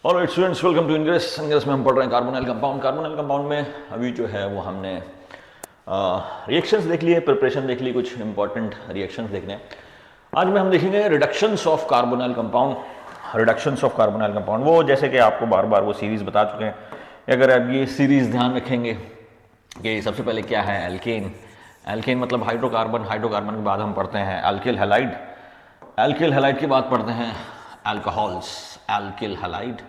Alright students, welcome to इंग्रेस में हम पढ़ रहे हैं कार्बोनाइल कंपाउंड। कार्बोनाइल कंपाउंड में अभी जो है वो हमने रिएक्शंस देख लिए, प्रिपरेशन देख ली, कुछ इंपॉर्टेंट रिएक्शंस देखने हैं। आज में हम देखेंगे reductions of carbonyl compound. Reductions of carbonyl compound वो जैसे कि आपको बार बार वो सीरीज बता चुके हैं। अगर आप ये सीरीज ध्यान रखेंगे कि सबसे पहले क्या है एल्केन। एल्केन मतलब हाइड्रोकार्बन। हाइड्रोकार्बन के बाद हम पढ़ते हैं एल्किल हैलाइड। एल्किल हैलाइड के बाद पढ़ते हैं alcohols. Alkyl halide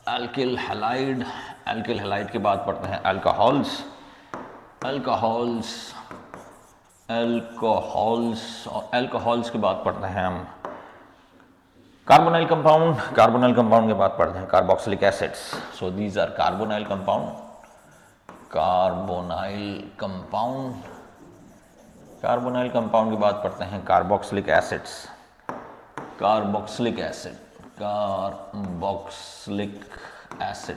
alkyl halide alkyl halide के बाद पढ़ते हैं अल्कोहल्स। अल्कोहल्स अल्कोहल्स और अल्कोहल्स के बाद पढ़ते हैं हम कार्बोनाइल कंपाउंड। कार्बोनाइल कंपाउंड के बाद पढ़ते हैं carboxylic acids. So these are carbonyl compound. Carbonyl compound carbonyl compound के बाद पढ़ते हैं carboxylic acids. Carboxylic acid carboxylic acid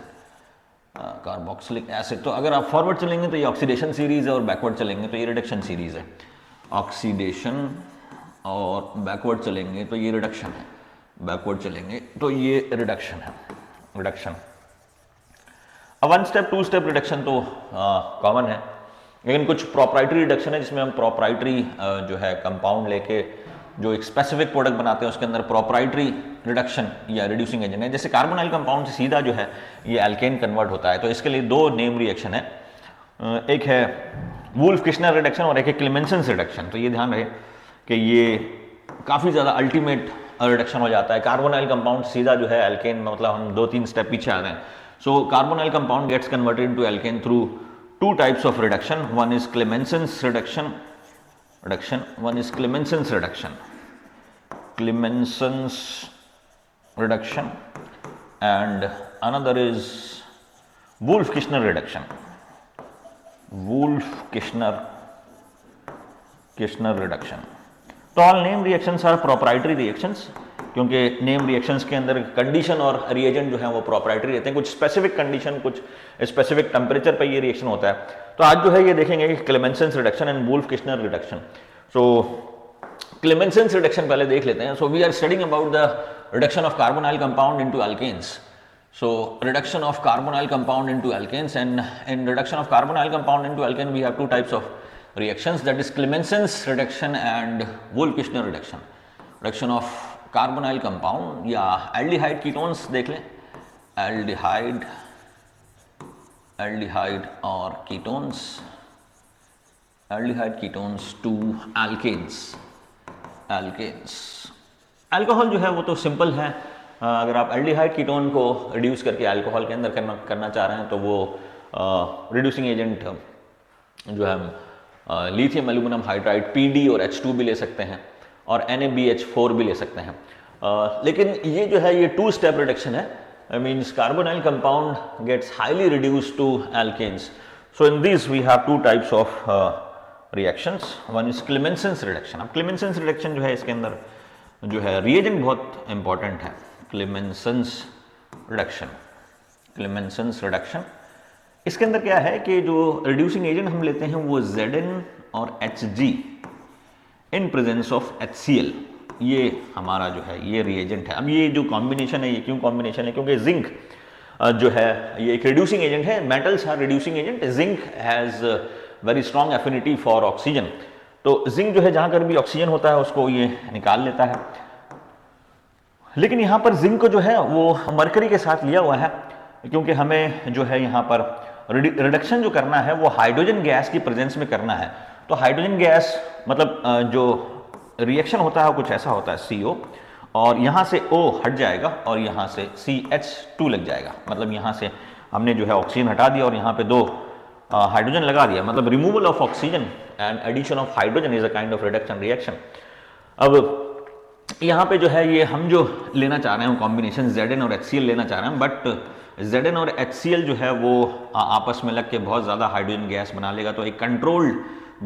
carboxylic acid. तो अगर आप फॉरवर्ड चलेंगे तो ये ऑक्सीडेशन सीरीज है और बैकवर्ड चलेंगे तो ये रिडक्शन सीरीज है। ऑक्सीडेशन और बैकवर्ड चलेंगे तो ये रिडक्शन है, बैकवर्ड चलेंगे तो ये रिडक्शन है। रिडक्शन अब one step two step reduction तो कॉमन है, लेकिन कुछ प्रोप्राइटरी रिडक्शन है जिसमें हम प्रोप्राइटरी जो है कंपाउंड लेके जो एक स्पेसिफिक प्रोडक्ट बनाते हैं उसके अंदर प्रोप्राइटरी रिडक्शन या रिड्यूसिंग एजेंट है। जैसे कार्बोनाइल कंपाउंड से सीधा जो है ये एल्केन कन्वर्ट होता है, तो इसके लिए दो नेम रिएक्शन है, एक है वुल्फ किश्नर रिडक्शन और एक है क्लेमेंसेंस रिडक्शन। तो ये ध्यान रहे कि ये काफ़ी ज़्यादा अल्टीमेट रिडक्शन हो जाता है। कार्बोनाइल कंपाउंड सीधा जो है एल्केन में, मतलब हम 2-3 स्टेप पीछे आ रहे हैं। So carbonyl compound gets converted into alkane through two types of reduction. One is Clemenson's reduction. One is Clemenson's reduction. Clemenson's reduction, and another is Wolff-Kishner reduction. Wolff-Kishner reduction. तो all name reactions are proprietary reactions, क्योंकि name reactions के अंदर condition और reagent जो है वो proprietary रहते हैं। कुछ स्पेसिफिक कंडीशन, कुछ स्पेसिफिक टेम्परेचर पे ये रिएक्शन होता है। तो आज जो है ये देखेंगे Clemmensen's reduction and Wolff Kishner reduction. So Clemmensen's reduction पहले देख लेते हैं। So we are studying about the reduction of carbonyl compound into alkanes. So reduction of carbonyl compound into alkanes, and in reduction of carbonyl compound into alkane we have two types of reactions, that is Clemenson's reduction and Wolff-Kishner reduction. Reduction of carbonyl compound या aldehyde ketones देख लें। Aldehyde और ketones, aldehyde ketones to alkanes. Alcohol जो है वो तो simple है। अगर आप एल्डिहाइड कीटोन को रिड्यूस करके अल्कोहल के अंदर करना चाह रहे हैं तो वो रिड्यूसिंग एजेंट जो है लिथियम एल्यूमिनियम हाइड्राइड PD और H2 भी ले सकते हैं और NaBH4 भी ले सकते हैं। लेकिन ये जो है ये 2 स्टेप रिडक्शन है। Means carbonyl compound gets highly reduced to alkanes. So in this we have 2 types of reactions. One is Clemmensen reduction. अब क्लेमेंसेंस रिडक्शन जो है इसके अंदर जो है रिएजेंट बहुत इंपॉर्टेंट है। क्लेमेंसेंस रिडक्शन इसके अंदर क्या है कि जो रिड्यूसिंग एजेंट हम लेते हैं वो Zn और Hg in presence of HCl, ये हमारा जो है ये रिएजेंट है। अब ये जो कॉम्बिनेशन है, ये क्यों कॉम्बिनेशन है? क्योंकि जिंक जो है ये एक रिड्यूसिंग एजेंट है। Metals are reducing agent. Zinc has very strong affinity for oxygen. तो जिंक जो है जहां पर भी ऑक्सीजन होता है उसको ये निकाल लेता है। लेकिन यहाँ पर जिंक को जो है वो मरकरी के साथ लिया हुआ है, क्योंकि हमें जो है यहाँ पर रिडक्शन जो करना है वो हाइड्रोजन गैस की प्रेजेंस में करना है। तो हाइड्रोजन गैस मतलब जो रिएक्शन होता है वो कुछ ऐसा होता है CO, और यहाँ से O हट जाएगा और यहाँ से CH2 लग जाएगा। मतलब यहाँ से हमने जो है ऑक्सीजन हटा दिया और यहाँ पे 2 हाइड्रोजन लगा दिया। मतलब removal of oxygen and addition of hydrogen is a kind of reduction reaction. अब यहाँ पे जो है ये हम जो लेना चाह रहे हैं कॉम्बिनेशन Zn और HCl लेना चाह रहे हैं, बट Zn और HCl जो है वो आपस में लग के बहुत ज़्यादा हाइड्रोजन गैस बना लेगा। तो एक कंट्रोल्ड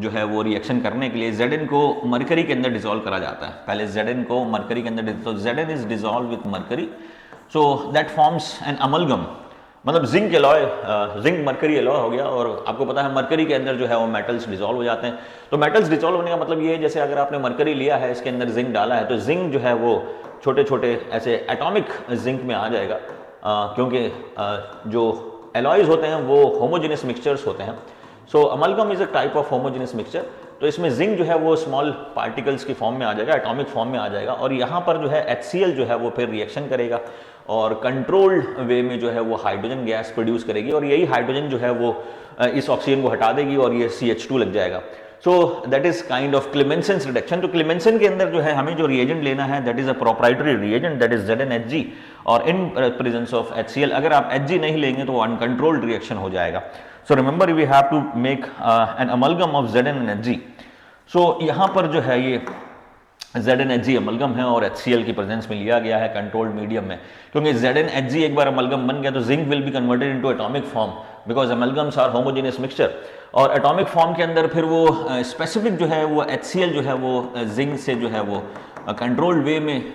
जो है वो रिएक्शन करने के लिए Zn को मरकरी के अंदर डिसॉल्व करा जाता है। पहले Zn को मरकरी के अंदर, तो Zn is dissolve with mercury, so that forms an amalgam. मतलब zinc alloy, zinc mercury alloy हो गया। और आपको पता है मरकरी के अंदर जो है वो मेटल्स डिसॉल्व हो जाते हैं। तो मेटल्स डिसॉल्व होने का मतलब ये है, जैसे अगर आपने मरकरी लिया है, इसके अंदर जिंक डाला है, तो जिंक जो है वो छोटे छोटे ऐसे एटॉमिक जिंक में आ जाएगा, क्योंकि जो एलॉयज होते हैं वो होमोजेनियस मिक्सचर्स होते हैं। So amalgam is a type of homogeneous mixture. तो इसमें जिंक जो है वो स्मॉल पार्टिकल्स की फॉर्म में आ जाएगा, एटॉमिक फॉर्म में आ जाएगा, और यहाँ पर जो है HCl जो है वो फिर रिएक्शन करेगा और कंट्रोल्ड वे में जो है वो हाइड्रोजन गैस प्रोड्यूस करेगी, और यही हाइड्रोजन जो है वो इस ऑक्सीजन को हटा देगी और ये CH2 लग जाएगा। So that is kind of Clemmensen's reduction. तो क्लेमेंसन के अंदर जो है हमें जो रिएजेंट लेना है that is a proprietary reagent, that is ZnHg, और इन प्रेजेंस ऑफ HCl अगर आप Hg नहीं लेंगे तो अनकंट्रोल्ड रिएक्शन हो जाएगा। So remember we have to make an amalgam of Zn and Hg। सो यहाँ पर जो है ये ZnHg अमलगम है और HCl की प्रेजेंस में लिया गया है कंट्रोल्ड मीडियम में, क्योंकि ZnHg एक बार अमलगम बन गया तो zinc will be converted into atomic form because amalgams are homogeneous mixture, और एटॉमिक फॉर्म के अंदर फिर वो स्पेसिफिक जो है वो HCl जो है वो जिंक से जो है वो कंट्रोल्ड वे में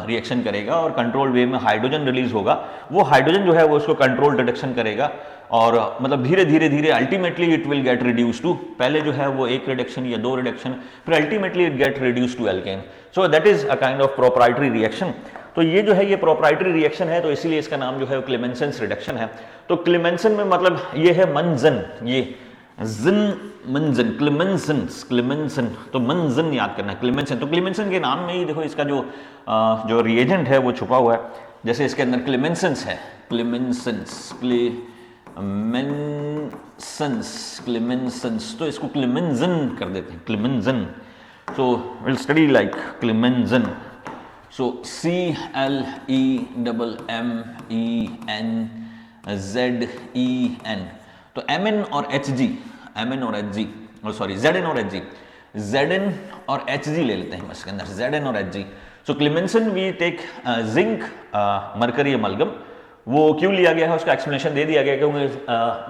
रिएक्शन करेगा और कंट्रोल्ड वे में हाइड्रोजन रिलीज होगा। वो हाइड्रोजन जो है वो उसको कंट्रोल्ड रिडक्शन करेगा और मतलब धीरे धीरे धीरे ultimately it will get reduce to, पहले जो है वो एक रिडक्शन या दो रिडक्शन, फिर ultimately it get reduce to alkane. So that is a kind of proprietary reaction. तो ये जो है ये प्रोप्राइटरी रिएक्शन है, तो इसीलिए इसका नाम जो है क्लेमेंसन्स रिडक्शन है। तो क्लेमेंसन में मतलब ये है मंजन, ये जिन मंजन, क्लेमेंसन, तो मंजन याद करना है, क्लेमेंसन। तो क्लेमेंसन के नाम में ही देखो इसका जो रिएजेंट है वो छुपा हुआ है। जैसे इसके अंदर क्लेमेंसन्स है, क्लेमेंसन्स, तो इसको क्लेमेंजन कर देते हैं, Clemmensen. So will study like Clemmensen. So CLEMENZEN, तो Mn और Hg, Zn और Hg ले लेते हैं इसके अंदर, Zn और Hg। So Clemmensen we take zinc mercury amalgam. वो क्यों लिया गया है उसका एक्सप्लेनेशन दे दिया गया, क्योंकि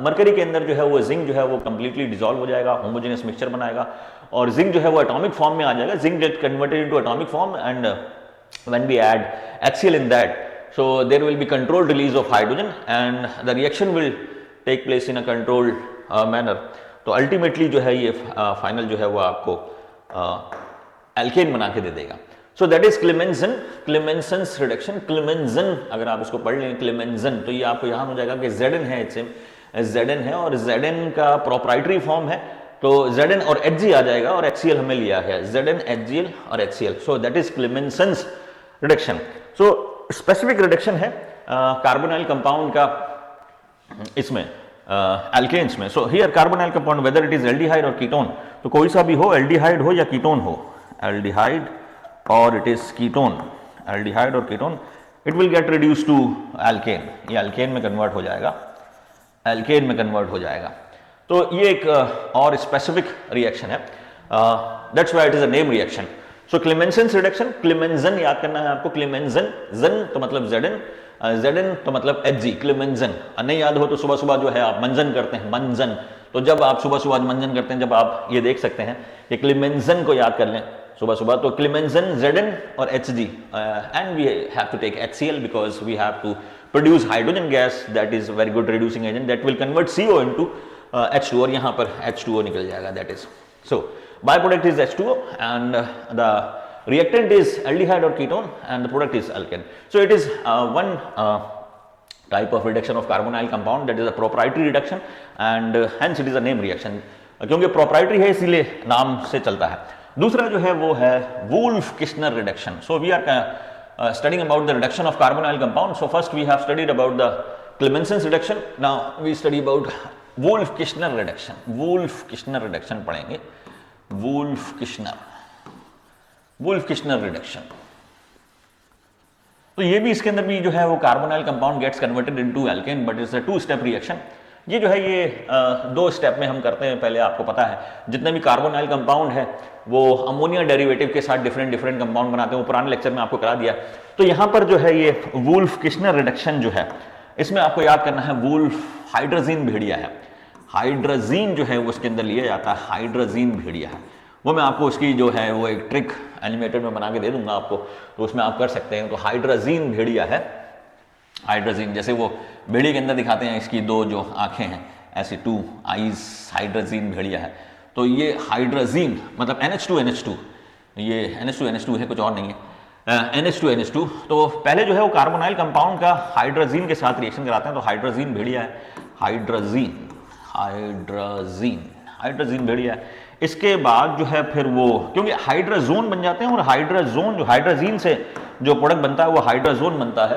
मरकरी के अंदर जो है वो जिंक जो है वो कंप्लीटली डिसॉल्व हो जाएगा, होमोजेनियस मिक्सचर बनाएगा और जिंक जो है वो एटॉमिक फॉर्म में आ जाएगा, zinc get converted into atomic form and when we add HCl in that, so there will be controlled release of hydrogen and the reaction will take place in a controlled manner। तो ultimately जो है ये final जो है वो आपको alkene बना के दे देगा। So that is Clemmensen, Clemmensen's reduction. Clemmensen अगर आप इसको पढ़ लें क्लेमेंजन, तो ये आपको यहाँ हो जाएगा कि Zn है, Zn है और Zn का प्रोप्राइटरी फॉर्म है, तो Zn और Hg आ जाएगा और HCl हमें लिया है, Zn, HCl और HCl। So that is Clemmensen's reduction. So specific reduction है कार्बोनाइल कंपाउंड का इसमें एल्केन्स में। So here carbonyl compound whether it is aldehyde और कीटोन, तो कोई सा भी हो, एल्डिहाइड हो या कीटोन हो, एल्डिहाइड और इट इज कीटोन, एल्डिहाइड और ketone, it will get reduce to alkane, ये एल्केन में कन्वर्ट हो जाएगा, एल्केन में कन्वर्ट हो जाएगा। तो ये एक और स्पेसिफिक रिएक्शन है, that's why it is a name reaction. So Clemmensen's reduction, Clemmensen याद करना है आपको, क्लेमेंजन, जन तो मतलब Zn, Zn तो मतलब Hg, क्लेमेंजन। नहीं याद हो तो सुबह सुबह जो है आप मंजन करते हैं, मंजन, तो जब आप सुबह सुबह मंजन करते हैं, जब आप ये देख सकते हैं कि क्लेमेंजन को याद कर लें सुबह सुबह, तो क्लेमेंजन, Zn और Hg, and we have to take HCl because we have to produce hydrogen gas that is very good reducing agent that will convert CO into H2, और यहाँ पर H2O निकल जाएगा, that is. So byproduct is H2O and the reactant is aldehyde or ketone and the product is alkane. So it is one type of reduction of carbonyl compound, that is a proprietary reduction and hence it is a name reaction, क्योंकि proprietary है इसीलिए नाम से चलता है। दूसरा जो है वो है Wolff-Kishner reduction. So we are studying about the reduction of carbonyl compound. So first we have studied about the Clemenson's reduction. Now we study about Wolff-Kishner reduction. Wolff-Kishner reduction पढ़ेंगे, Wolff-Kishner रिडक्शन। तो ये भी इसके अंदर भी जो है वो carbonyl compound gets converted into alkane, but it's a 2 step reaction. ये जो है ये 2 स्टेप में हम करते हैं। पहले आपको पता है जितने भी कार्बोनाइल कंपाउंड है वो अमोनिया डेरिवेटिव के साथ डिफरेंट कंपाउंड बनाते हैं, वो पुराने लेक्चर में आपको करा दिया। तो यहाँ पर जो है ये वुल्फ-किश्नर रिडक्शन जो है, इसमें आपको याद करना है वुल्फ हाइड्रोजीन भेड़िया है, हाइड्रोजीन जो है वो उसके अंदर लिया जाता है, हाइड्रोजीन भेड़िया है। वो मैं आपको उसकी जो है वो एक ट्रिक एनिमेटेड में बना के दे दूंगा आपको, तो उसमें आप कर सकते हैं। तो हाइड्रोजीन भेड़िया है, हाइड्रोजीन जैसे वो भेड़िए के अंदर दिखाते हैं, इसकी 2 जो आंखें हैं ऐसी 2 आईज, हाइड्रोजीन भेड़िया है। तो ये हाइड्रोजीन मतलब NH2 ये NH2 है, कुछ और नहीं है। NH2 तो पहले जो है वो कार्बोनाइल कंपाउंड का हाइड्रोजीन के साथ रिएक्शन कराते हैं, तो हाइड्रोजीन भेड़िया है, हाइड्रोजीन भेड़िया है। इसके बाद जो है फिर वो, क्योंकि हाइड्रोजोन बन जाते हैं, और हाइड्रोजोन जो हाइड्रोजीन से जो प्रोडक्ट बनता है वो हाइड्रोजोन बनता है।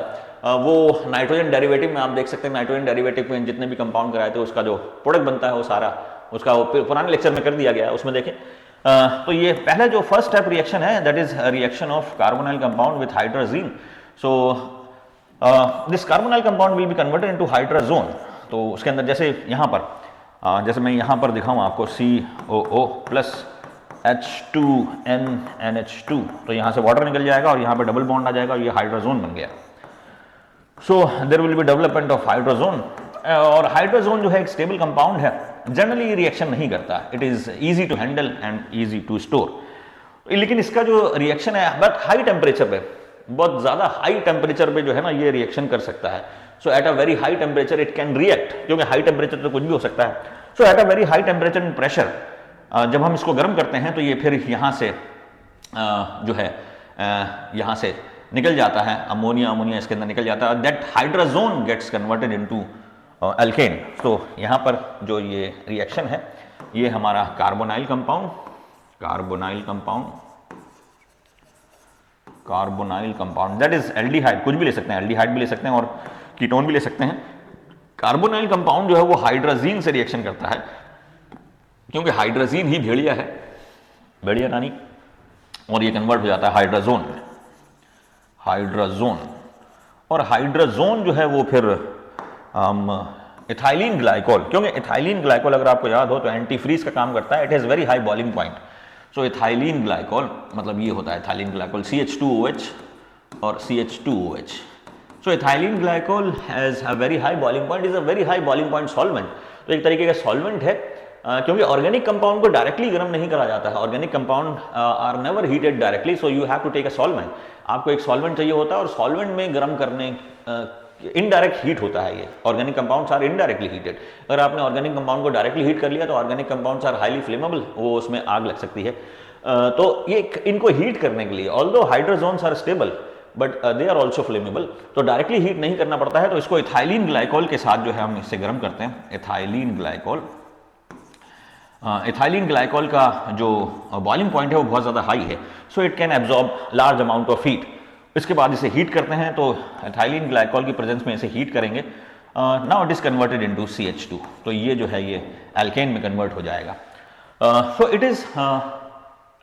वो नाइट्रोजन डेरिवेटिव में आप देख सकते हैं, नाइट्रोजन डेरिवेटिव में जितने भी कंपाउंड कराए थे उसका जो प्रोडक्ट बनता है वो सारा उसका वो पुराने लेक्चर में कर दिया गया है, उसमें देखें। तो ये पहले जो फर्स्ट स्टेप रिएक्शन है that is reaction of carbonyl compound with hydrazine. So this carbonyl compound will be converted into hydrazone. तो उसके अंदर जैसे यहाँ पर जैसे मैं यहाँ पर दिखाऊँ आपको COO प्लस H2NNH2, तो यहाँ से वाटर निकल जाएगा और यहाँ पे डबल बॉन्ड आ जाएगा और ये हाइड्रोजोन बन गया। So there will be development of hydrazone. और हाइड्रोजोन जो है एक स्टेबल कंपाउंड है, जनरली रिएक्शन नहीं करता, it is easy to handle and easy to store. लेकिन इसका जो रिएक्शन है बट हाई टेम्परेचर पे, बहुत ज्यादा हाई टेम्परेचर पे जो है ना ये रिएक्शन कर सकता है। So at a very high temperature it can react, क्योंकि हाई टेम्परेचर तो कुछ भी हो सकता है। So at a very high temperature and pressure जब हम इसको गर्म करते हैं तो ये फिर यहाँ से जो है यहाँ से निकल जाता है, अमोनिया इसके अंदर निकल जाता है, that hydrazone gets converted into alkane. तो यहाँ पर जो ये रिएक्शन है ये हमारा carbonyl compound that is aldehyde, कुछ भी ले सकते हैं, एल्डिहाइड भी ले सकते हैं और कीटोन भी ले सकते हैं। कार्बोनाइल कंपाउंड जो है वो हाइड्रोजीन से रिएक्शन करता है, क्योंकि हाइड्रोजीन ही भेड़िया है, भेड़िया रानी, और ये कन्वर्ट हो जाता है हाइड्रोजोन में, और हाइड्रोजोन जो है वो फिर इथाइलिन ग्लाइकोल, क्योंकि इथाइलिन ग्लाइकोल अगर आपको याद हो तो एंटी फ्रीज का काम करता है, it has very high boiling point. So ethylene glycol मतलब ये होता है इथाइलिन ग्लाइकोल CH2OH और CH2OH। So ethylene glycol has a very high boiling point, is a very high boiling point solvent. तो एक तरीके का सॉल्वेंट है, क्योंकि ऑर्गेनिक कंपाउंड को डायरेक्टली गर्म नहीं करा जाता है, organic compound are never heated directly, so you have to take a solvent. आपको एक सॉल्वेंट चाहिए होता है और सॉल्वेंट में गर्म करने इनडायरेक्ट हीट होता है, ये organic compounds are indirectly heated. अगर आपने ऑर्गेनिक कंपाउंड को डायरेक्टली हीट कर लिया तो organic compounds are highly flammable, वो उसमें आग लग सकती है। तो ये इनको हीट करने के लिए, although hydrazones are stable but they are also flammable, तो डायरेक्टली हीट नहीं करना पड़ता है। तो इसको इथाइलिन ग्लाइकोल के साथ जो है हम इससे गर्म करते हैं, इथाइलिन ग्लाइकोल का जो बॉइलिंग पॉइंट है वो बहुत ज़्यादा हाई है, so it can absorb large amount of heat. इसके बाद इसे हीट करते हैं, तो इथाइलिन ग्लाइकोल की प्रेजेंस में इसे हीट करेंगे, now it is converted into CH2, तो ये जो है ये एल्केन में कन्वर्ट हो जाएगा। So it is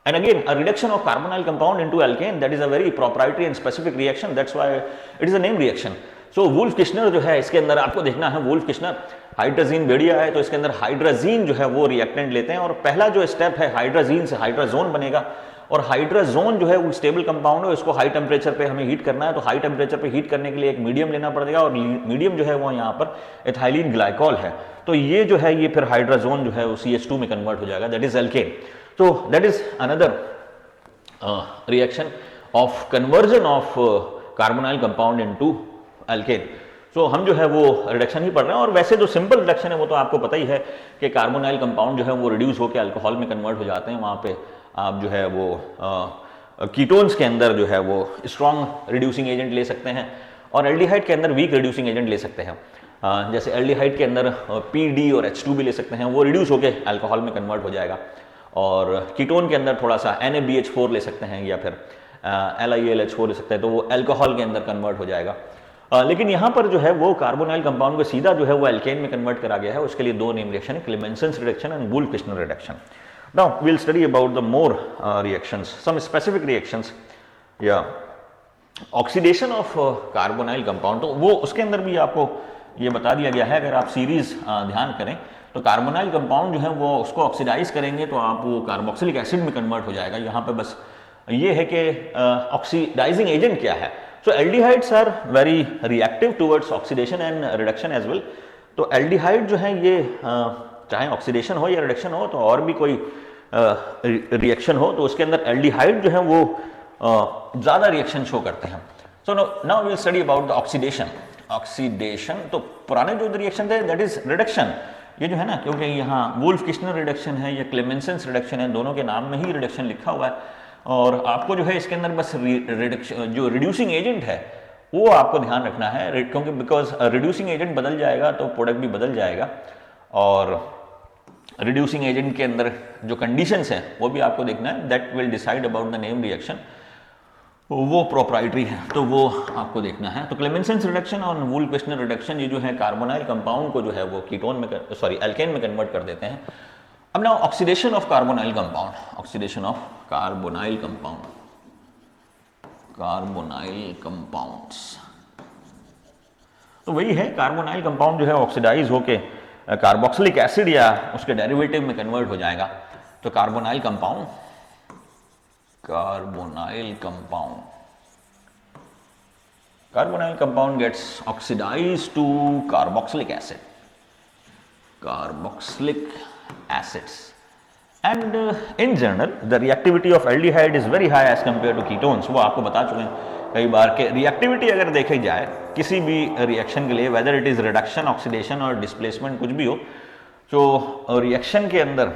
and again a reduction of carbonyl compound into alkane, that is a very proprietary and specific reaction, that's why it is a name reaction. So Wolff-Kishner जो है इसके अंदर आपको देखना है, Wolff-Kishner हाइड्रोजीन भेड़िया है, तो इसके अंदर हाइड्रोजीन जो है वो रिएक्टेंट लेते हैं, और पहला जो स्टेप है हाइड्रोजीन से हाइड्रोजोन बनेगा, और हाइड्रोजोन जो है वो स्टेबल कंपाउंड है, इसको हाई टेम्परेचर पे हमें हीट करना है। तो हाई टेम्परेचर पे हीट करने के लिए एक मीडियम लेना पड़ेगा, और मीडियम जो है वो यहाँ पर इथाइलिन ग्लाइकोल है, तो ये जो है ये फिर हाइड्रोजोन जो है वो CH2 में कन्वर्ट हो जाएगा, that is alkane. So that is another reaction of conversion of carbonyl compound into alkane. So हम जो है वो रिडक्शन ही पढ़ रहे हैं, और वैसे जो सिंपल रिडक्शन है वो तो आपको पता ही है कि कार्बोनाइल कंपाउंड जो है वो रिड्यूस होकर अल्कोहल में कन्वर्ट हो जाते हैं। वहाँ पे आप जो है वो कीटोन्स के अंदर जो है वो स्ट्रॉन्ग रिड्यूसिंग एजेंट ले सकते हैं, और एल्डिहाइड के अंदर वीक रिड्यूसिंग एजेंट ले सकते हैं। जैसे एल्डिहाइड के अंदर PD और H2 भी ले सकते हैं, वो रिड्यूस होकर अल्कोहल में कन्वर्ट हो जाएगा। और कीटोन के अंदर थोड़ा सा NaBH4 ले सकते हैं, या फिर LiAlH4 ले सकते हैं, तो वो अल्कोहल के अंदर कन्वर्ट हो जाएगा। लेकिन यहाँ पर जो है वो कार्बोनाइल कंपाउंड को सीधा जो है वो एल्केन में कन्वर्ट करा गया है, उसके लिए दो नेम रिएक्शन है, Clemmensen's reduction and Wolff Kishner reduction. Now we will study about the more reactions, some specific reactions या ऑक्सीडेशन ऑफ कार्बोनाइल कंपाउंड। तो वो उसके अंदर भी आपको ये बता दिया गया है, अगर आप सीरीज ध्यान करें तो कार्बोनाइल कंपाउंड जो है वो उसको ऑक्सीडाइज करेंगे तो आप वो कार्बोक्सिलिक एसिड में कन्वर्ट हो जाएगा। यहाँ पे बस ये है कि ऑक्सीडाइजिंग एजेंट क्या है। So aldehydes are very reactive towards oxidation and reduction as well. तो एल्डिहाइड जो है ये चाहे ऑक्सीडेशन हो या रिडक्शन हो, तो और भी कोई रिएक्शन हो तो उसके अंदर एल्डिहाइड जो है वो ज़्यादा रिएक्शन शो करते हैं। So now we will study about the oxidation. तो पुराने जो रिएक्शन थे दैट इज रिडक्शन, ये जो है ना, क्योंकि यहाँ वुल्फ-किश्नर रिडक्शन है या क्लेमेंसन्स रिडक्शन है, दोनों के नाम में ही रिडक्शन लिखा हुआ है, और आपको जो है इसके अंदर बस रिडक्शन जो रिड्यूसिंग एजेंट है वो आपको ध्यान रखना है, क्योंकि बिकॉज रिड्यूसिंग एजेंट बदल जाएगा तो प्रोडक्ट भी बदल जाएगा, और रिड्यूसिंग एजेंट के अंदर जो कंडीशंस हैं वो भी आपको देखना है, that will decide about the name reaction, वो प्रोप्राइटरी है तो वो आपको देखना है। तो क्लेमेंसेंस रिडक्शन और वूल क्वेश्चनर रिडक्शन ये जो है कार्बोनाइल कंपाउंड को जो है वो कीटोन में एल्केन में कन्वर्ट कर देते हैं। अब ना oxidation of carbonyl compound, oxidation of carbonyl compound, carbonyl compounds, तो वही है कार्बोनाइल कंपाउंड जो है ऑक्सीडाइज होके कार्बोक्सिलिक एसिड या उसके डेरिवेटिव में कन्वर्ट हो जाएगा। तो carbonyl compound, carbonyl compound gets oxidised to carboxylic acid, carboxylic acids, and in general the reactivity of aldehyde is very high as compared to ketones। वो आपको बता चुके हैं कई बार के रिएक्टिविटी अगर देखी जाए किसी भी रिएक्शन के लिए, weather it is reduction, oxidation और डिस्प्लेसमेंट कुछ भी हो, तो रिएक्शन के अंदर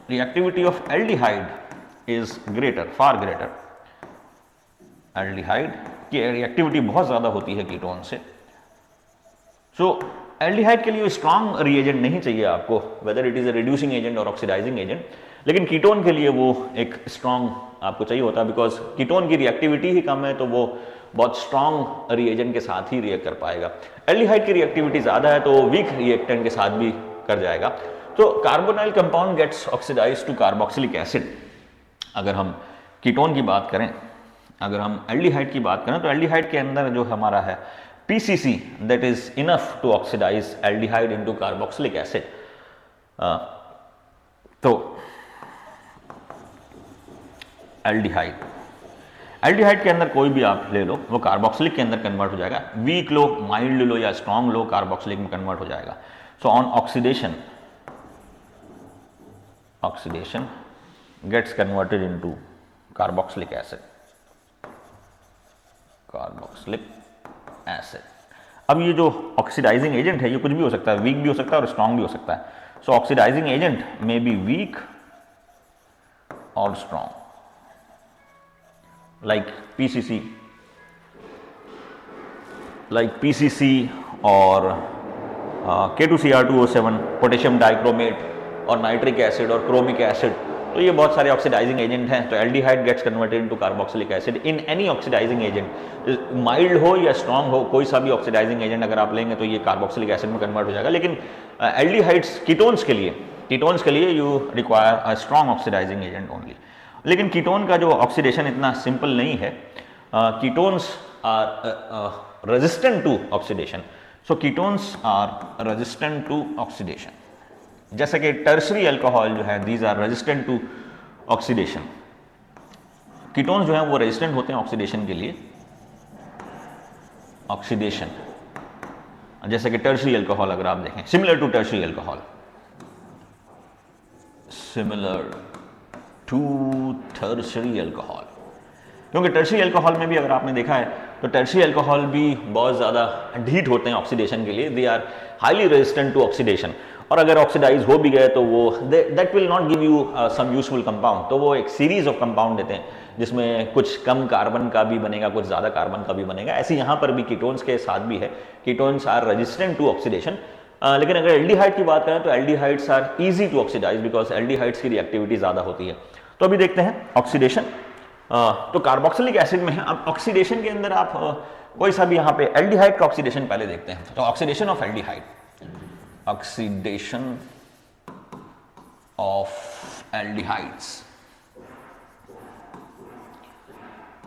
reactivity of aldehyde is greater, far greater. Aldehyde की रिएक्टिविटी बहुत ज्यादा होती है कीटोन से। सो एल्डिहाइड के लिए स्ट्रॉन्ग रिएजेंट नहीं चाहिए आपको, weather it is a reducing agent और ऑक्सीडाइजिंग एजेंट, लेकिन कीटोन के लिए वो एक स्ट्रॉन्ग आपको चाहिए होता है, बिकॉज कीटोन की रिएक्टिविटी ही कम है तो वो बहुत स्ट्रॉन्ग रिएजेंट के साथ ही रिएक्ट कर पाएगा। एल्डिहाइड की रिएक्टिविटी ज्यादा है तो वीक रिएक्टेंट के साथ भी कर जाएगा। तो carbonyl compound gets oxidised to carboxylic acid. अगर हम कीटोन की बात करें, अगर हम एल्डिहाइड की बात करें, तो एल्डिहाइड के अंदर जो हमारा है PCC, that is enough to oxidize aldehyde into carboxylic acid। तो एल्डिहाइड के अंदर कोई भी आप ले लो वो कार्बोक्सिलिक के अंदर कन्वर्ट हो जाएगा, वीक लो, माइल्ड लो या स्ट्रॉन्ग लो, कार्बोक्सिलिक में कन्वर्ट हो जाएगा। So on oxidation gets converted into carboxylic acid, carboxylic acid. अब ये जो ऑक्सीडाइजिंग एजेंट है ये कुछ भी हो सकता है, वीक भी हो सकता है और स्ट्रॉन्ग भी हो सकता है। So oxidising agent may be weak और स्ट्रॉन्ग, लाइक PCC और K2Cr2O7, पोटेशियम डाइक्रोमेट और नाइट्रिक एसिड और क्रोमिक एसिड, तो ये बहुत सारे ऑक्सीडाइजिंग एजेंट हैं। तो aldehyde gets converted into carboxylic acid in any oxidising agent, mild हो या स्ट्रॉन्ग हो, कोई सा भी ऑक्सीडाइजिंग एजेंट अगर आप लेंगे तो ये कार्बोक्सिलिक एसिड में कन्वर्ट हो जाएगा। लेकिन एल्डिहाइड्स कीटोन्स के लिए you require a strong oxidising agent only. लेकिन कीटोन का जो ऑक्सीडेशन इतना सिंपल नहीं है, ketones are resistant to oxidation. So ketones are resistant to oxidation, जैसे कि टर्शरी अल्कोहल जो है, these are resistant to oxidation. Ketones जो है वो रेजिस्टेंट होते हैं ऑक्सीडेशन के लिए, ऑक्सीडेशन, जैसे कि टर्शरी अल्कोहल अगर आप देखें, similar to tertiary alcohol, similar to tertiary alcohol, क्योंकि टर्शरी अल्कोहल में भी अगर आपने देखा है तो टर्शरी अल्कोहल भी बहुत ज़्यादा ढीठ होते हैं ऑक्सीडेशन के लिए, they are highly resistant to oxidation. और अगर ऑक्सीडाइज हो भी गए तो वो that will not give you some useful compound, तो वो एक सीरीज ऑफ कंपाउंड देते हैं जिसमें कुछ कम कार्बन का भी बनेगा, कुछ ज़्यादा कार्बन का भी बनेगा। ऐसे यहाँ पर भी कीटोन्स के साथ भी है, ketones are resistant to oxidation. लेकिन अगर एल्डिहाइड की बात करें तो aldehydes are easy to oxidise because aldehydes की रिएक्टिविटी ज़्यादा होती है। तो अभी देखते हैं ऑक्सीडेशन, तो कार्बोक्सिलिक एसिड में है। अब ऑक्सीडेशन के अंदर आप कोई सा भी यहाँ पे एल्डिहाइड का ऑक्सीडेशन पहले देखते हैं। तो oxidation of aldehyde, oxidation of aldehydes,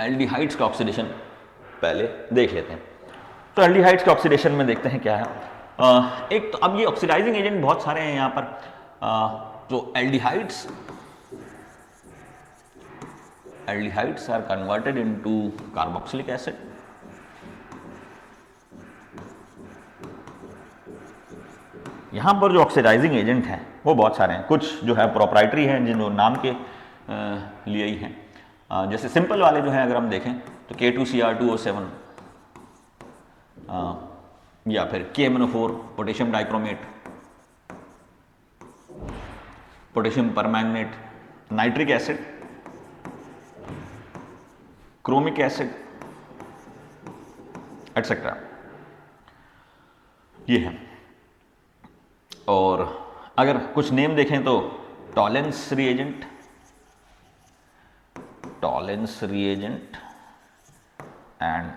aldehydes का ऑक्सीडेशन पहले देख लेते हैं। तो एल्डिहाइड्स का ऑक्सीडेशन में देखते हैं क्या है। एक तो अब ये ऑक्सीडाइजिंग एजेंट बहुत सारे हैं यहाँ पर। तो aldehydes are converted into carboxylic acid. यहाँ पर जो ऑक्सीडाइजिंग एजेंट हैं वो बहुत सारे हैं, कुछ जो है प्रोप्राइटरी हैं जिन नाम के लिए ही हैं। जैसे सिंपल वाले जो हैं अगर हम देखें तो K2Cr2O7 या फिर KMnO4 potassium dichromate, potassium permanganate, nitric acid, chromic acid etcetera, ये है। और अगर कुछ नेम देखें तो Tollens reagent, and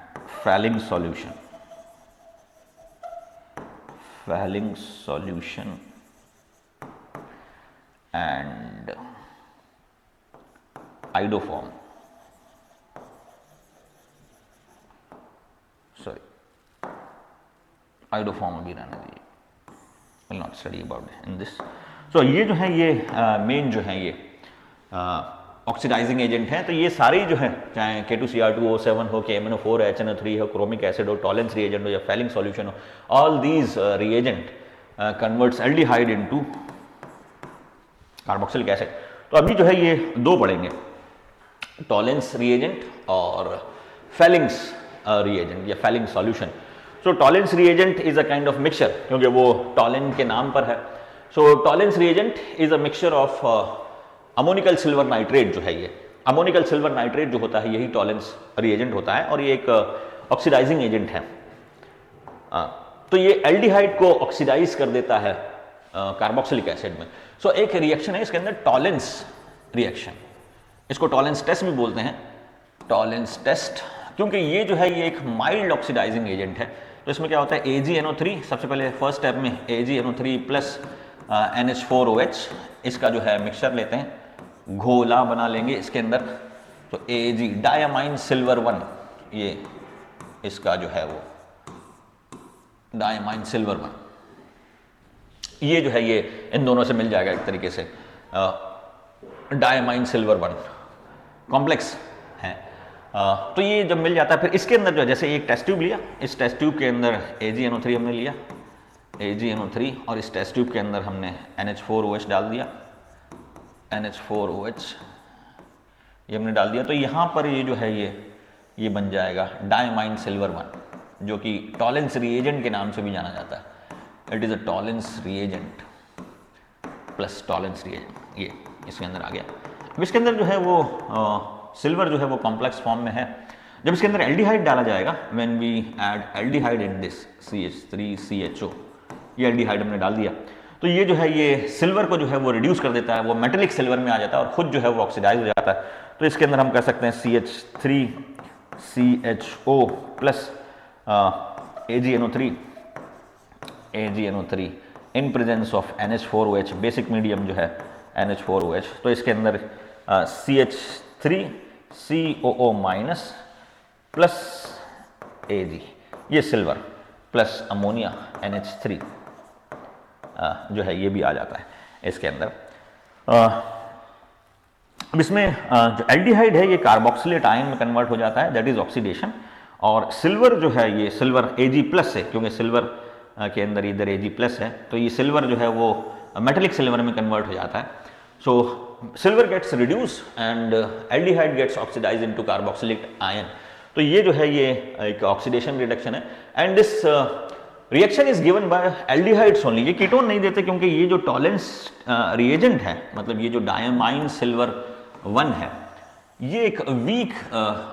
Fehling solution, and iodoform, iodoform अभी रहने दीजिए, will not study about in this. So ये जो है ये मेन जो है ये ऑक्सीडाइजिंग एजेंट हैं। तो ये सारी जो है, चाहे K2Cr2O7 हो, KMnO4 HNO3 हो, क्रोमिक एसिड हो, टॉलेंस रिएजेंट हो या फैलिंग सॉल्यूशन हो, all these reagent converts aldehyde into carboxylic acid. तो अभी जो है ये दो पढ़ेंगे, टॉलेंस रिएजेंट और फैलिंग्स रिएजेंट या Fehling solution. So Tollens reagent is a kind of mixture, क्योंकि वो टॉलेन के नाम पर है। So Tollens reagent is a mixture of ammoniacal silver nitrate जो है ये, अमोनिकल सिल्वर नाइट्रेट जो होता है यही टॉलेंस रिएजेंट होता है, और ये एक ऑक्सीडाइजिंग एजेंट है। तो ये एल्डिहाइड को ऑक्सीडाइज कर देता है कार्बोक्सिलिक एसिड में। सो एक रिएक्शन है इसके अंदर टॉलेंस रिएक्शन, इसको टॉलेंस टेस्ट भी बोलते हैं, टॉलेंस टेस्ट, क्योंकि ये जो है ये एक माइल्ड ऑक्सीडाइजिंग एजेंट है। तो इसमें क्या होता है, AgNO3, सबसे पहले फर्स्ट स्टेप में AgNO3 प्लस NH4OH, इसका जो है मिक्सचर लेते हैं, घोला बना लेंगे इसके अंदर। तो Ag डायमाइन सिल्वर 1, ये इसका जो है वो डायमाइन सिल्वर 1, ये जो है ये इन दोनों से मिल जाएगा एक तरीके से, डायमाइन सिल्वर 1 कॉम्प्लेक्स है। तो ये जब मिल जाता है, फिर इसके अंदर जो जैसे एक टेस्ट ट्यूब लिया, इस टेस्ट ट्यूब के अंदर AgNO3 हमने लिया, AgNO3, और इस टेस्ट ट्यूब के अंदर हमने NH4OH डाल दिया, NH4OH ये हमने डाल दिया। तो यहाँ पर ये जो है ये बन जाएगा डायमाइन सिल्वर 1, जो कि टॉलेंस रिएजेंट के नाम से भी जाना जाता है। It is a Tollens reagent plus Tollens reagent, ये इसके अंदर आ गया। अब इसके अंदर जो है वो सिल्वर जो है वो कॉम्प्लेक्स फॉर्म में है। जब इसके अंदर एल्डिहाइड डाला जाएगा, when we add aldehyde in this CH3CHO, ये एल्डिहाइड हमने डाल दिया, तो ये जो है ये सिल्वर को जो है वो रिड्यूस कर देता है, वो मेटेलिक सिल्वर में आ जाता है और खुद जो है वो ऑक्सीडाइज हो जाता है। तो इसके अंदर हम कह सकते हैं CH3CHO plus AgNO3 in presence of NH4OH, basic medium जो है NH4OH। तो इसके अंदर CH3COO माइनस प्लस Ag, ये सिल्वर प्लस अमोनिया NH3 जो है ये भी आ जाता है इसके अंदर। अब इसमें जो एल्डिहाइड है ये कार्बोक्सिलेट आयन में कन्वर्ट हो जाता है, दैट इज ऑक्सीडेशन। और सिल्वर जो है ये सिल्वर Ag प्लस है, क्योंकि सिल्वर के अंदर इधर Ag प्लस है, तो ये सिल्वर जो है वो मेटेलिक सिल्वर में कन्वर्ट हो जाता है। So silver gets reduce and aldehyde gets oxidise into carboxylic ion. तो ये जो है ये एक ऑक्सीडेशन रिडक्शन है, and this reaction is given by aldehydes only. ये कीटोन नहीं देते, क्योंकि ये जो टॉलेंस रिएजेंट है, मतलब ये जो डायमाइन सिल्वर 1 है, ये एक वीक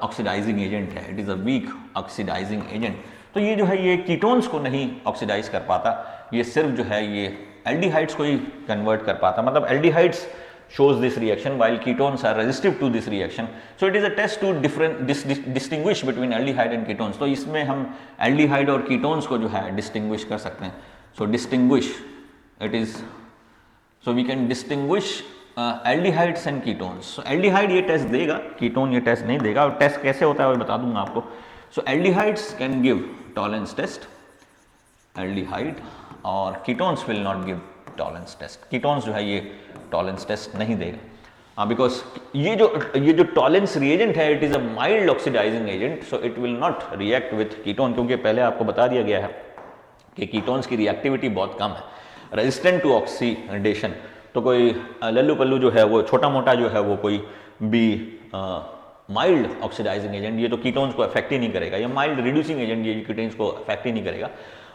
ऑक्सीडाइजिंग एजेंट है, it is a weak oxidising agent. तो ये जो है ये कीटोन्स को नहीं ऑक्सीडाइज कर पाता, ये सिर्फ जो है ये एल्डिहाइड्स को ही कन्वर्ट कर पाता। मतलब aldehydes shows this reaction while ketones are resistive to this reaction. So it is a test to distinguish between aldehyde and ketones. तो इसमें हम aldehyde और ketones को जो है distinguish कर सकते हैं. So distinguish, it is, so we can distinguish aldehydes and ketones. So aldehyde ये test देगा, ketone ये test नहीं देगा, और test कैसे होता है वो बता दूंगा आपको. So aldehydes can give tolerance test, aldehyde, और ketones will not give Tollens test. Ketones जो है ये टॉलेंस टेस्ट नहीं देगा, बिकॉज ये जो टॉलेंस रिएजेंट है it is a mild oxidising agent, so it will not react with ketone, क्योंकि पहले आपको बता दिया गया है कि कीटोन्स की रिएक्टिविटी बहुत कम है, रेजिस्टेंट टू ऑक्सीडेशन। तो कोई लल्लू पल्लू जो है वो छोटा मोटा जो है वो कोई भी माइल्ड ऑक्सीडाइजिंग एजेंट, ये तो कीटोन्स को अफेक्ट ही नहीं करेगा, या माइल्ड रिड्यूसिंग एजेंट ये कीटोन्स को अफेक्ट ही नहीं करेगा।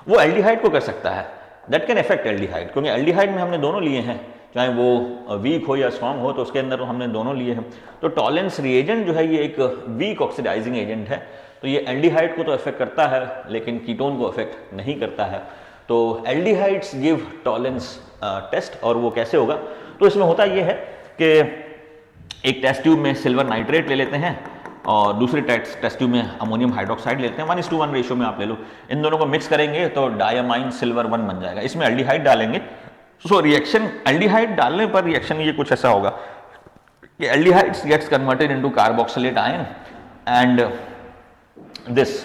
वो एल्डिहाइड को कर सकता है, दैट कैन अफेक्ट एल्डिहाइड, क्योंकि एल्डिहाइड में हमने दोनों लिए हैं, चाहे वो वीक हो या स्ट्रांग हो, तो उसके अंदर तो हमने दोनों लिए हैं। तो टॉलेंस रिएजेंट जो है ये एक वीक ऑक्सीडाइजिंग एजेंट है, तो ये एल्डिहाइड को तो अफेक्ट करता है लेकिन कीटोन को अफेक्ट नहीं करता है। तो एल्डिहाइड्स गिव टॉलेंस टेस्ट, और वो कैसे होगा? तो इसमें होता ये है कि एक टेस्ट ट्यूब में सिल्वर नाइट्रेट ले लेते हैं और दूसरे टेस्ट ट्यूब में अमोनियम हाइड्रोक्साइड लेते हैं, 1:1 रेशियो में आप ले लो। इन दोनों को मिक्स करेंगे तो डायमाइन सिल्वर 1 बन जाएगा। इसमें एल्डिहाइड डालेंगे, सो रिएक्शन एल्डिहाइड डालने पर रिएक्शन ये कुछ ऐसा होगा कि aldehydes gets converted into carboxylate ion and this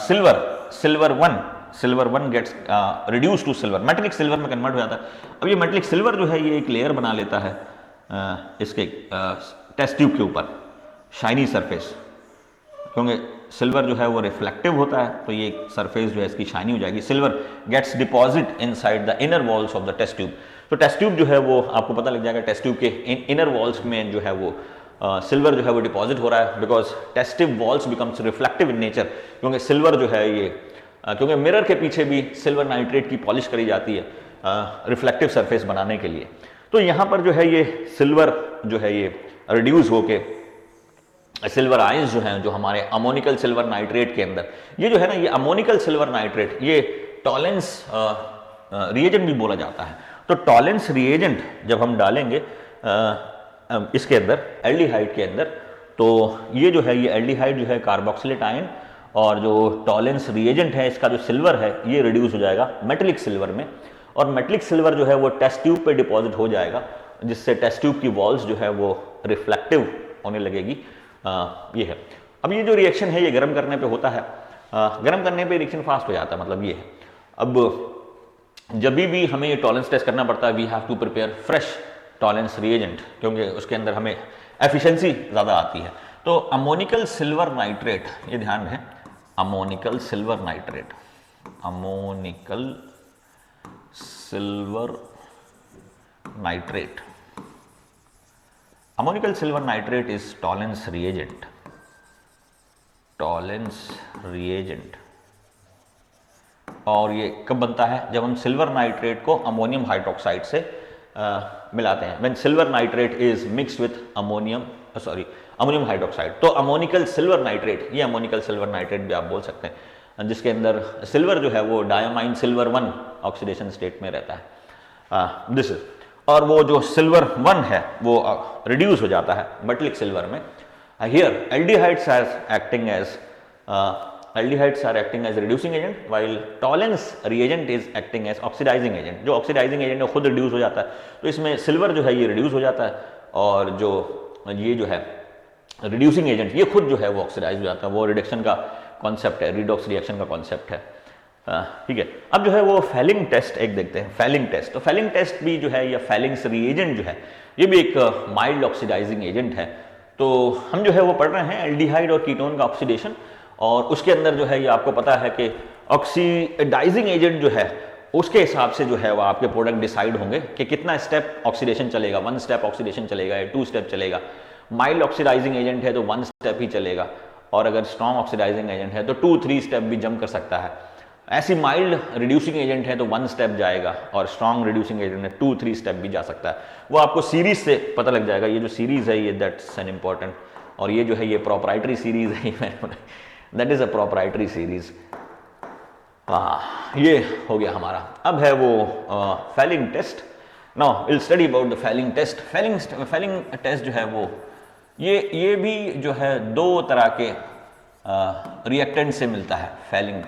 silver 1 gets reduce to silver, metallic silver में कन्वर्ट हो जाता है। अब ये मेटेलिक सिल्वर जो है ये एक लेयर बना लेता है इसके टेस्ट ट्यूब के ऊपर, शाइनी सरफेस, क्योंकि सिल्वर जो है वो रिफ्लेक्टिव होता है, तो ये सरफेस जो है इसकी शाइनी हो जाएगी। Silver gets deposit inside the inner walls of the test tube. तो टेस्ट ट्यूब जो है वो आपको पता लग जाएगा, टेस्ट ट्यूब के इनर वॉल्स में जो है वो सिल्वर जो है वो डिपॉजिट हो रहा है, because टेस्टिव walls becomes reflective in nature, क्योंकि सिल्वर जो है ये क्योंकि मिरर के पीछे भी सिल्वर नाइट्रेट की पॉलिश करी जाती है रिफ्लेक्टिव सरफेस बनाने के लिए। तो यहाँ पर जो है ये सिल्वर जो है ये रिड्यूस होके सिल्वर आयंस जो हैं, जो हमारे अमोनिकल सिल्वर नाइट्रेट के अंदर, ये जो है ना, ये अमोनिकल सिल्वर नाइट्रेट ये टॉलेंस रिएजेंट भी बोला जाता है। तो टॉलेंस रिएजेंट जब हम डालेंगे इसके अंदर, एल्डिहाइड के अंदर, तो ये जो है ये एल्डिहाइड जो है कार्बोक्सिलेट आयन, और जो टॉलेंस रिएजेंट है इसका जो सिल्वर है ये रिड्यूस हो जाएगा मेटेलिक सिल्वर में, और मेटेलिक सिल्वर जो है वो टेस्ट ट्यूब पे डिपॉजिट हो जाएगा, जिससे टेस्ट ट्यूब की वॉल्स जो है वो रिफ्लेक्टिव होने लगेगी। ये है। अब ये जो रिएक्शन है ये गर्म करने पे होता है, गर्म करने पे रिएक्शन फास्ट हो जाता है, मतलब ये है। अब जब भी हमें ये टॉलेंस टेस्ट करना पड़ता है, we have to prepare fresh Tollens reagent, क्योंकि उसके अंदर हमें एफिशिएंसी ज़्यादा आती है। तो अमोनिकल सिल्वर नाइट्रेट, ये ध्यान है, ammoniacal silver nitrate, ammoniacal silver nitrate, ammonical silver nitrate is tollens reagent, Tollens reagent. और ये कब बनता है? जब हम सिल्वर नाइट्रेट को अमोनियम हाइड्रोक्साइड से मिलाते हैं, when silver nitrate is mixed with ammonium hydroxide. तो अमोनिकल सिल्वर नाइट्रेट, ये अमोनिकल सिल्वर नाइट्रेट भी आप बोल सकते हैं, जिसके अंदर सिल्वर जो है वो डायमाइन सिल्वर 1 ऑक्सीडेशन स्टेट में रहता है, दिस इज। और वो जो सिल्वर 1 है वो रिड्यूस हो जाता है मेटेलिक सिल्वर में। Here aldehydes are acting as reducing agent, while Tollens reagent is acting as oxidising agent. जो ऑक्सीडाइजिंग एजेंट है खुद रिड्यूस हो जाता है, तो इसमें सिल्वर जो है ये रिड्यूस हो जाता है, और जो ये जो है रिड्यूसिंग एजेंट ये खुद जो है वो ऑक्सीडाइज हो जाता है। वो रिडक्शन का कॉन्सेप्ट है, रिडॉक्स रिएक्शन का कॉन्सेप्ट है, ठीक है। अब जो है वो फेलिंग टेस्ट एक देखते हैं, फेलिंग टेस्ट। तो फेलिंग टेस्ट भी जो है, या फेलिंग्स रिएजेंट जो है, ये भी एक माइल्ड ऑक्सीडाइजिंग एजेंट है। तो हम जो है वो पढ़ रहे हैं एल्डिहाइड और कीटोन का ऑक्सीडेशन, और उसके अंदर जो है ये आपको पता है कि ऑक्सीडाइजिंग एजेंट जो है उसके हिसाब से जो है वो आपके प्रोडक्ट डिसाइड होंगे कि कितना स्टेप ऑक्सीडेशन चलेगा, 1 स्टेप ऑक्सीडेशन चलेगा या 2 स्टेप चलेगा। माइल्ड ऑक्सीडाइजिंग एजेंट है तो 1 स्टेप ही चलेगा, और अगर स्ट्रॉन्ग ऑक्सीडाइजिंग एजेंट है तो 2-3 स्टेप भी जंप कर सकता है। ऐसी माइल्ड रिड्यूसिंग एजेंट है तो 1 स्टेप जाएगा, और स्ट्रॉन्ग रिड्यूसिंग एजेंट है 2-3 स्टेप भी जा सकता है। वो आपको सीरीज से पता लग जाएगा। ये जो सीरीज है ये दैट्स एन इम्पॉर्टेंट, और ये जो है ये प्रोप्राइटरी सीरीज है, that is a proprietary series. ये हो गया हमारा। अब है वो Fehling test. Now will study about the Fehling test. Fehling test जो है वो ये भी जो है 2 तरह के रिएक्टेंट से मिलता है। Fehling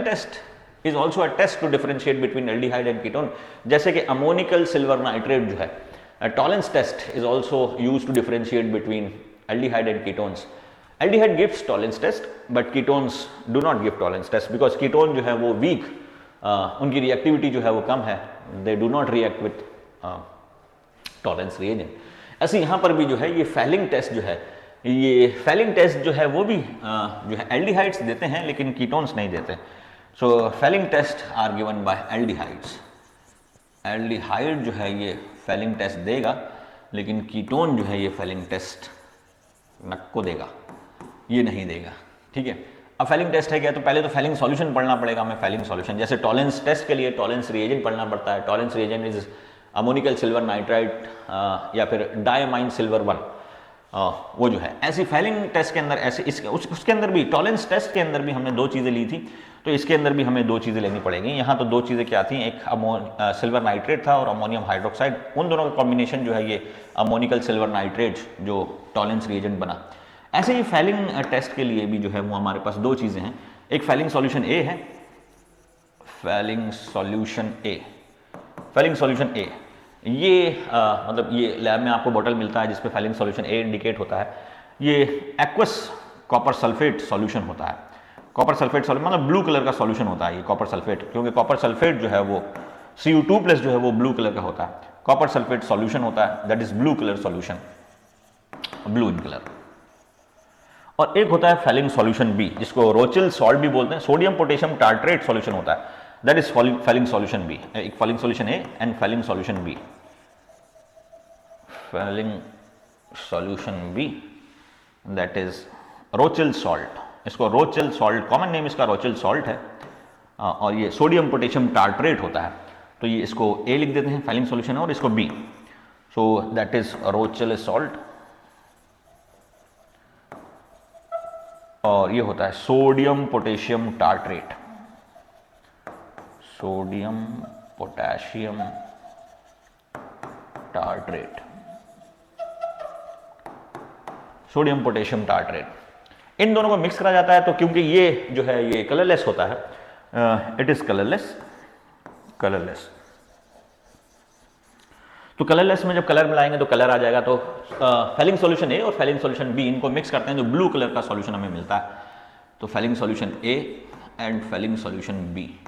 test is also a test to differentiate between aldehyde and ketone. जैसे कि अमोनिकल सिल्वर नाइट्रेट जो है, Tollens test is also use to differentiate between aldehyde and ketones. Aldehyde gives Tollens test but ketones do not give Tollens test, because ketone जो है वो week, उनकी reactivity जो है वो कम है, they do not react with Tollens reagent. ऐसे यहाँ पर भी जो है ये फेलिंग टेस्ट जो है, ये फेलिंग टेस्ट जो है वो भी जो है एल्डिहाइड्स देते हैं लेकिन कीटोन्स नहीं देते। So Fehling test are given by aldehydes. Aldehyde जो है ये फेलिंग टेस्ट देगा, लेकिन कीटोन जो है ये फेलिंग टेस्ट नक्को देगा, ये नहीं देगा, ठीक है। अब फैलिंग टेस्ट है क्या, तो पहले तो फैलिंग सॉल्यूशन पढ़ना पड़ेगा हमें। फैलिंग सॉल्यूशन जैसे टॉलेंस टेस्ट के लिए टॉलेंस रिएजेंट पढ़ना पड़ता है। Tollens reagent is ammoniacal silver nitrite या फिर डायमाइन सिल्वर 1, वो जो है। ऐसी फैलिंग टेस्ट के अंदर ऐसे उसके अंदर भी टॉलेंस टेस्ट के अंदर भी हमने 2 चीज़ें ली थी, तो इसके अंदर भी हमें 2 चीज़ें लेनी पड़ेंगी। यहाँ तो 2 चीज़ें क्या थी, एक सिल्वर नाइट्रेट था और अमोनियम हाइड्रोक्साइड, उन दोनों का कॉम्बिनेशन जो है ये अमोनिकल सिल्वर नाइट्रेट जो टॉलेंस रिएजेंट बना। ऐसे ही फैलिंग टेस्ट के लिए भी जो है वो हमारे पास 2 चीज़ें हैं। एक फैलिंग सॉल्यूशन ए है, फैलिंग सॉल्यूशन ए, फैलिंग सॉल्यूशन ए, ये मतलब ये लैब में आपको बॉटल मिलता है जिसपे फैलिंग सॉल्यूशन ए इंडिकेट होता है। ये एक्वस कॉपर सल्फेट सॉल्यूशन होता है। कॉपर सल्फेट सॉल्यूशन मतलब ब्लू कलर का सॉल्यूशन होता है ये कॉपर सल्फेट, क्योंकि कॉपर सल्फेट जो है वो Cu2+ जो है वो ब्लू कलर का होता है। कॉपर सल्फेट सॉल्यूशन होता है, that is blue colour solution, blue in colour. और एक होता है फैलिंग सॉल्यूशन बी, जिसको रोचिल सॉल्ट भी बोलते हैं, सोडियम पोटेशियम टार्ट्रेट सॉल्यूशन होता है, that is Fehling solution B. एक Fehling solution A and Fehling solution B, Fehling solution B that is Rochelle salt. इसको रोचिल सॉल्ट, कॉमन नेम इसका रोचिल salt है, और ये सोडियम पोटेशियम टार्ट्रेट होता है, तो ये इसको ए लिख देते हैं फैलिंग सॉल्यूशन और इसको B, so that is Rochelle salt. और ये होता है sodium potassium tartrate, sodium potassium tartrate, sodium potassium tartrate. इन दोनों को मिक्स करा जाता है, तो क्योंकि ये जो है ये कलरलेस होता है, इट इज कलरलेस, कलरलेस। तो कलरलेस में जब कलर मिलाएंगे तो कलर आ जाएगा। तो फैलिंग सॉल्यूशन ए और फैलिंग सॉल्यूशन बी, इनको मिक्स करते हैं तो ब्लू कलर का सॉल्यूशन हमें मिलता है। तो Fehling solution A and Fehling solution B.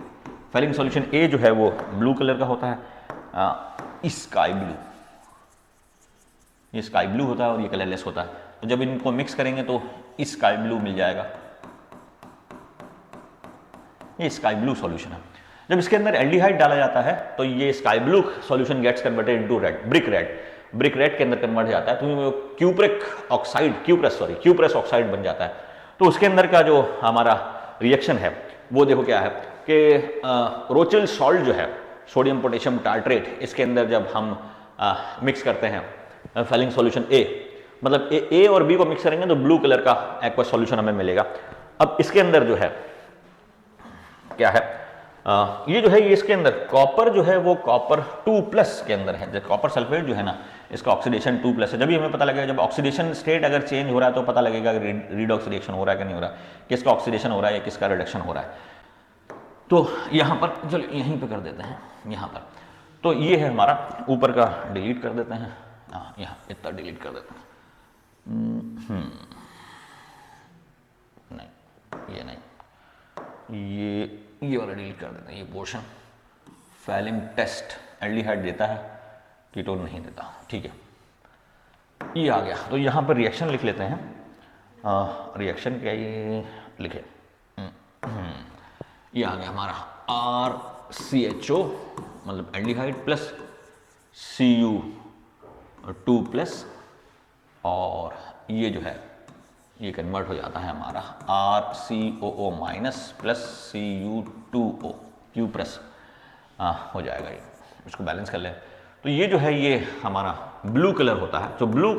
Fehling solution A जो है वो ब्लू कलर का होता है, स्काई ब्लू, ये स्काई ब्लू होता है और ये कलरलेस होता है। तो जब इनको मिक्स करेंगे तो स्काई ब्लू मिल जाएगा, ये स्काई ब्लू सॉल्यूशन है। जब इसके अंदर एल्डिहाइड डाला जाता है तो ये sky blue solution gets converted into red, brick red, brick red के अंदर कन्वर्ट हो जाता है, तो क्यूप्रिक ऑक्साइड, क्यूप्रेस ऑक्साइड बन जाता है। तो उसके अंदर का जो हमारा रिएक्शन है वो देखो क्या है कि रोचिल सॉल्ट जो है, सोडियम पोटेशियम टार्ट्रेट, इसके अंदर जब हम मिक्स करते हैं फैलिंग सॉल्यूशन ए, मतलब ए और बी को मिक्स करेंगे तो ब्लू कलर का एक्वस सॉल्यूशन हमें मिलेगा। अब इसके अंदर जो है क्या है, ये जो है ये इसके अंदर कॉपर जो है वो कॉपर 2+ के अंदर है। जब कॉपर सल्फेट जो है ना, इसका ऑक्सीडेशन 2+ है। जब भी हमें पता लगेगा, जब ऑक्सीडेशन स्टेट अगर चेंज हो रहा है तो पता लगेगा कि रिडॉक्स रिएक्शन हो रहा है कि नहीं हो रहा है, किसका ऑक्सीडेशन हो रहा है या किसका रिडक्शन हो रहा है। तो यहाँ पर चलो यहीं पर कर देते हैं, यहाँ पर तो ये है हमारा, ऊपर का डिलीट कर देते हैं, यहाँ इतना डिलीट कर देते हैं, नहीं ये नहीं, ये वाला डिलीट कर देते हैं, ये पोर्शन। फैलिंग टेस्ट एल्डिहाइड देता है, कीटोन नहीं देता, ठीक है। ये आ गया, तो यहाँ पर रिएक्शन लिख लेते हैं। रिएक्शन क्या ये लिखे, ये आ गया हमारा RCHO मतलब एल्डिहाइड प्लस Cu2+, और ये जो है ये कन्वर्ट हो जाता है हमारा RCOO- प्लस Cu2O, Q+ हो जाएगा ये, इसको बैलेंस कर लें। तो ये जो है ये हमारा ब्लू कलर होता है। तो blue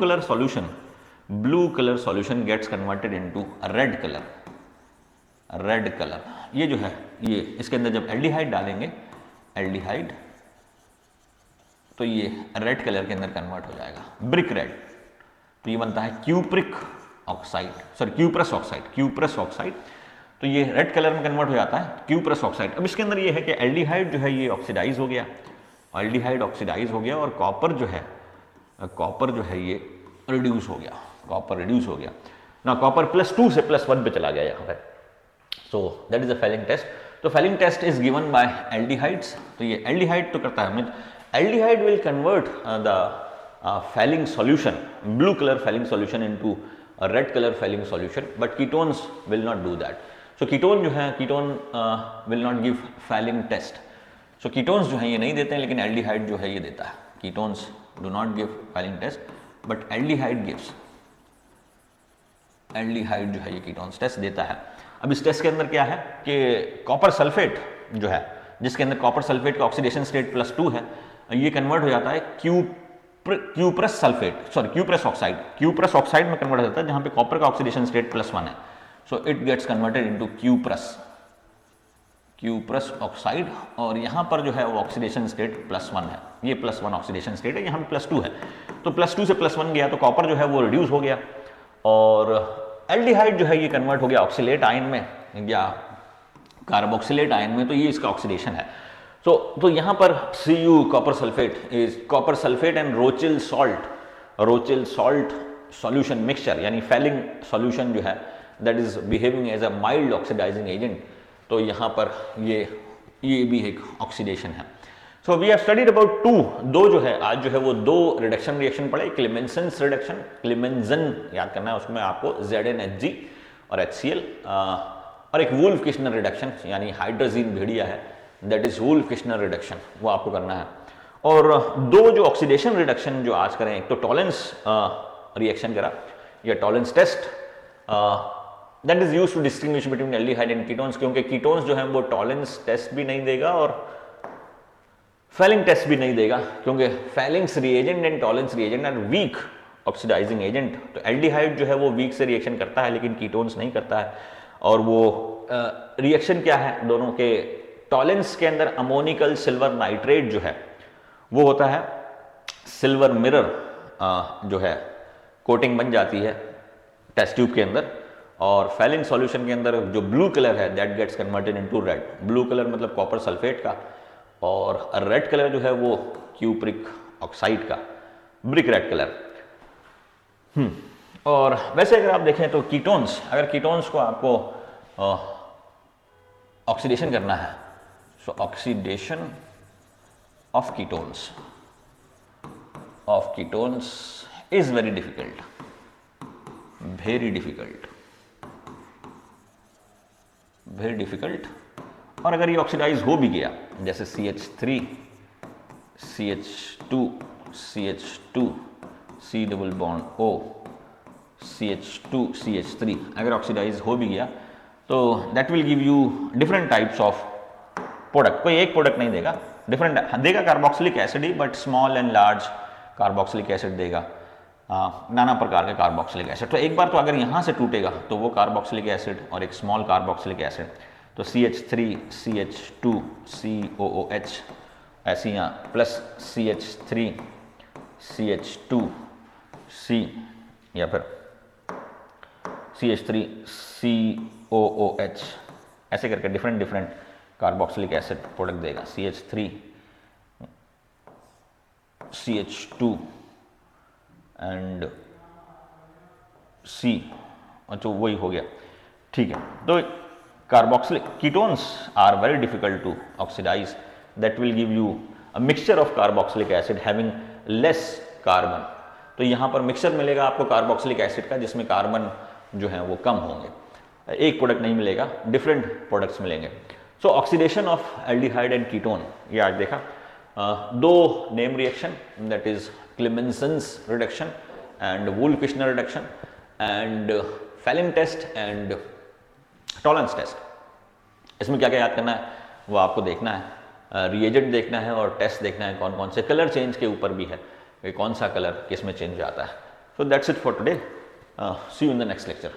colour solution gets converted into red colour, red colour. ये जो है ये इसके अंदर जब एल्डिहाइड डालेंगे, एल्डिहाइड, तो ये रेड कलर के अंदर कन्वर्ट हो जाएगा, ब्रिक रेड। तो ये बनता है cupric oxide, sorry cuprous oxide. तो ये रेड कलर में कन्वर्ट हो जाता है क्यूप्रस ऑक्साइड। अब इसके अंदर ये है कि एल्डिहाइड जो है ये ऑक्सीडाइज हो गया, एल्डिहाइड ऑक्सीडाइज हो गया, और कॉपर जो है ये रिड्यूस हो गया, कॉपर रिड्यूस हो गया ना, कॉपर +2 से +1 पे चला गया यहाँ पे। So that is the Fehling test. तो Fehling test is given by aldehydes. तो ये एल्डिहाइड तो करता है, aldehyde will convert the Fehling solution, blue color Fehling solution into a red color Fehling solution, but ketones will not do that. So ketone जो है, ketone will not give falling test. So ketones जो है ये नहीं देते हैं, लेकिन aldehyde जो है ये देता है। Ketones do not give falling test, but aldehyde gives. Aldehyde जो है ये कीटोन्स टेस्ट देता है। अब इस टेस्ट के अंदर क्या है कि कॉपर सल्फेट जो है, जिसके अंदर कॉपर सल्फेट का ऑक्सीडेशन स्टेट +2 है, ये कन्वर्ट हो जाता है cuprous sulphate, sorry cuprous oxide में कन्वर्ट हो जाता है, जहां पे कॉपर का ऑक्सीडेशन स्टेट +1 है। So it gets converted into cuprous oxide, और यहां पर जो है वो ऑक्सीडेशन स्टेट +1 है, ये +1 ऑक्सीडेशन स्टेट है, यहां पे +2 है। तो +2 से +1 गया तो कॉपर जो है वो रिड्यूस हो गया, और एल्डिहाइड जो है ये कन्वर्ट हो गया ऑक्सीलेट आयन में या कार्बोक्सिलेट आयन में, तो ये इसका ऑक्सीडेशन है। तो यहां पर Cu copper sulphate is copper sulphate and Rochelle salt solution mixture, यानी फैलिंग सॉल्यूशन जो है that is behaving as a mild oxidising agent. तो यहां पर ये भी एक ऑक्सीडेशन है। So we have studied about दो जो है आज जो है वो 2 रिडक्शन रिएक्शन पढ़े। क्लेमेंसन्स रिडक्शन, क्लेमेंजन याद करना है, उसमें आपको ZnHg और HCl, और एक वुल्फ किश्नर रिडक्शन यानी हाइड्रोजीन भेड़िया है, that is Wolff Kishner reduction, वो आपको करना है। और 2 जो ऑक्सीडेशन रिडक्शन जो आज करें, एक तो टॉलेंस रिएक्शन करा या Tollens test, that is used to distinguish between aldehyde and ketones, क्योंकि कीटोन्स जो है वो टॉलेंस टेस्ट भी नहीं देगा और फैलिंग टेस्ट भी नहीं देगा, क्योंकि Fehling's reagent and Tollens reagent are weak oxidising agent. तो एल्डिहाइड जो है वो वीक से रिएक्शन करता है लेकिन कीटोन्स नहीं करता है। और वो रिएक्शन क्या है दोनों के, टॉलेंस के अंदर अमोनिकल सिल्वर नाइट्रेट जो है वो होता है, सिल्वर मिरर जो है कोटिंग बन जाती है टेस्ट ट्यूब के अंदर, और फैलिंग सॉल्यूशन के अंदर जो ब्लू कलर है that gets converted into red. Blue colour मतलब कॉपर सल्फेट का, और रेड कलर जो है वो क्यूप्रिक ऑक्साइड का, ब्रिक रेड कलर। और वैसे अगर आप देखें तो कीटोन्स, अगर कीटोन्स को आपको ऑक्सीडेशन करना है, सो oxidation of ketones is very difficult, very difficult. और अगर ये ऑक्सीडाइज हो भी गया, जैसे CH3 CH2 CH2 C double bond O CH2 CH3, अगर ऑक्सीडाइज हो भी गया तो that will give you different types of product. कोई एक प्रोडक्ट नहीं देगा, डिफरेंट देगा carboxylic acid he, but small and large carboxylic acid देगा, नाना प्रकार के कार्बोक्सिलिक एसिड। तो एक बार तो अगर यहाँ से टूटेगा तो वो कार्बोक्सिलिक एसिड और एक स्मॉल कार्बोक्सिलिक एसिड, तो CH3 CH2 COOH ऐसी यहाँ प्लस CH3 CH2 C या फिर CH3 COOH ऐसे करके डिफरेंट कार्बोक्सिलिक एसिड प्रोडक्ट देगा। CH3 CH2 एंड C, अच्छा वही हो गया, ठीक है। तो carboxylic ketones are very difficult to oxidise, that will give you a mixture of carboxylic acid having less carbon. तो यहाँ पर मिक्सचर मिलेगा आपको कार्बोक्सिलिक एसिड का जिसमें कार्बन जो है वो कम होंगे, एक प्रोडक्ट नहीं मिलेगा, डिफरेंट प्रोडक्ट्स मिलेंगे। So oxidation of aldehyde and ketone, ये आज देखा। 2 name reaction, that is Clemmensen's reduction and Wolff Kishner reduction, and Fehling test and Tollens test. इसमें क्या क्या याद करना है वो आपको देखना है, रिएजेंट देखना है और टेस्ट देखना है कौन कौन से, कलर चेंज के ऊपर भी है कि कौन सा कलर किस में चेंज आता है। So that's it for today, see you in the next lecture.